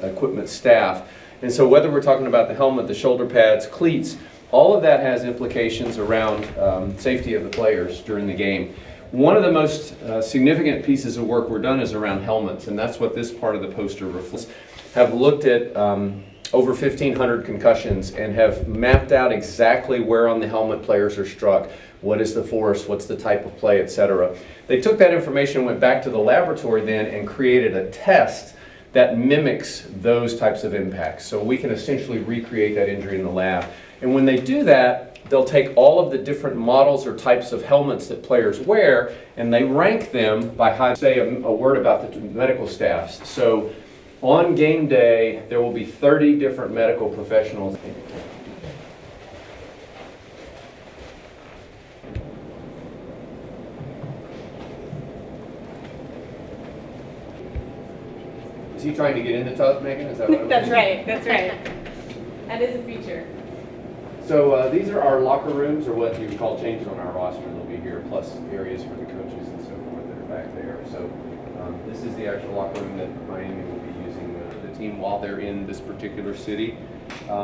equipment staff. And so whether we're talking about the helmet, the shoulder pads, cleats, all of that has implications around safety of the players during the game. One of the most significant pieces of work we're done is around helmets, and that's what this part of the poster reflects. Have looked at over 1,500 concussions and have mapped out exactly where on the helmet players are struck, what is the force, what's the type of play, etc. They took that information, went back to the laboratory then, and created a test that mimics those types of impacts. So we can essentially recreate that injury in the lab. And when they do that, they'll take all of the different models or types of helmets that players wear, and they rank them by how to say a word about the medical staffs. So on game day, there will be 30 different medical professionals. Is he trying to get into Todd, Megan? Is that what I'm That's right, that's right. That is a feature. So these are our locker rooms, or what you would call changes on our roster. They'll be here, plus areas for the coaches and so forth that are back there. So this is the actual locker room that Miami will be using the team while they're in this particular city.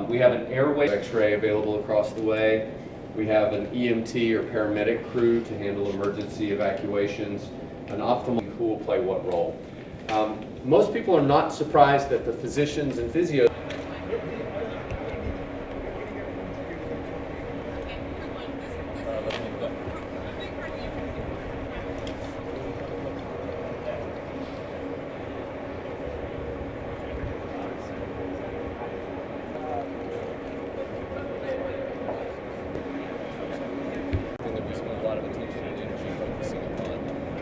We have an airway x-ray available across the way. We have an EMT or paramedic crew to handle emergency evacuations. An ophthalmologist who will play what role. Most people are not surprised that the physicians and physios.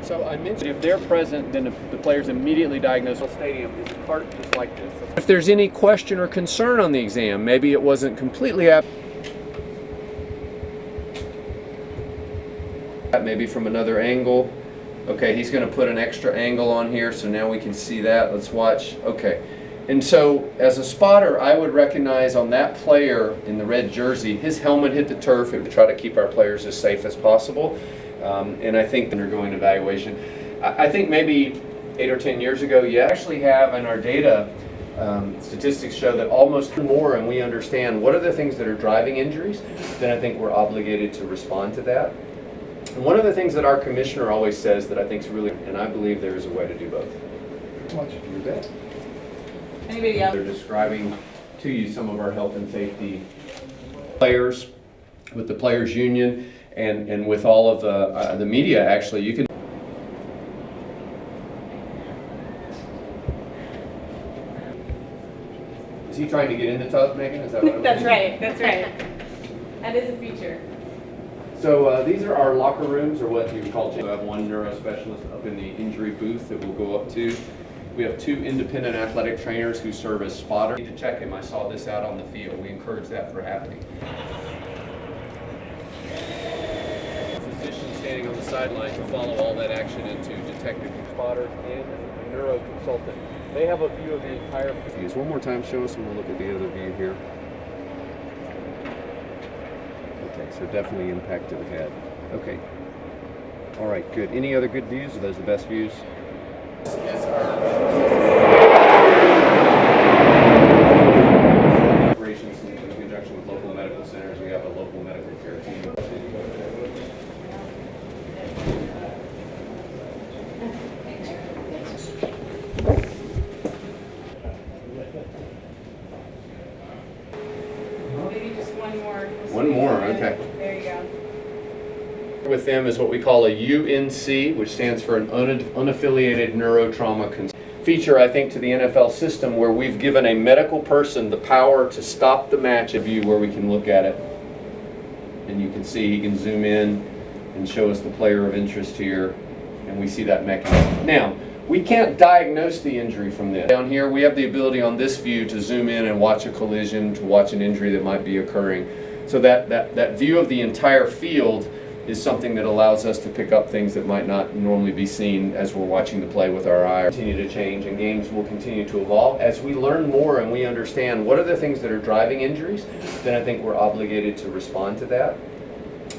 So I mentioned if they're present, then the player's immediately diagnosed. The stadium is a cart just like this. If there's any question or concern on the exam, maybe it wasn't completely maybe from another angle. Okay, he's going to put an extra angle on here, so now we can see that. Let's watch. Okay. And so as a spotter, I would recognize on that player in the red jersey, his helmet hit the turf. It would try to keep our players as safe as possible. And I think undergoing evaluation. I think maybe 8 or 10 years ago, you actually have in our data, statistics show that almost more, and we understand what are the things that are driving injuries, then I think we're obligated to respond to that. And one of the things that our commissioner always says that I think is really, and I believe there is a way to do both. You bet. Anybody else? They're describing to you some of our health and safety players with the players union. And with all of the media, actually, you can. Is he trying to get into Todd, Megan? Is that what I'm That's right, that's right. That is a feature. So these are our locker rooms, or what you would call. We have one neuro specialist up in the injury booth that we'll go up to. We have 2 independent athletic trainers who serve as spotters. I need to check him. I saw this out on the field. We encourage that for happening. Standing on the sideline to follow all that action and to detective spotters and a neuro consultant. They have a view of the entire views. One more time, show us, and we'll look at the other view here. Okay, so definitely impact to the head. Okay. All right, good. Any other good views? Are those the best views? Yes, operations in conjunction with local medical centers. We have a local medical care team. Maybe just one more. One more, okay. There you go. With them is what we call a UNC, which stands for an unaffiliated neurotrauma feature, I think, to the NFL system, where we've given a medical person the power to stop the match. A view where we can look at it, and you can see he can zoom in and show us the player of interest here, and we see that mechanism. Now, we can't diagnose the injury from this. Down here, we have the ability on this view to zoom in and watch a collision, to watch an injury that might be occurring. So that view of the entire field is something that allows us to pick up things that might not normally be seen as we're watching the play with our eye. Continue to change, and games will continue to evolve. As we learn more and we understand what are the things that are driving injuries, then I think we're obligated to respond to that.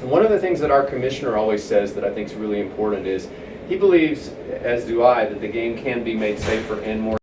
And one of the things that our commissioner always says that I think is really important is he believes, as do I, that the game can be made safer and more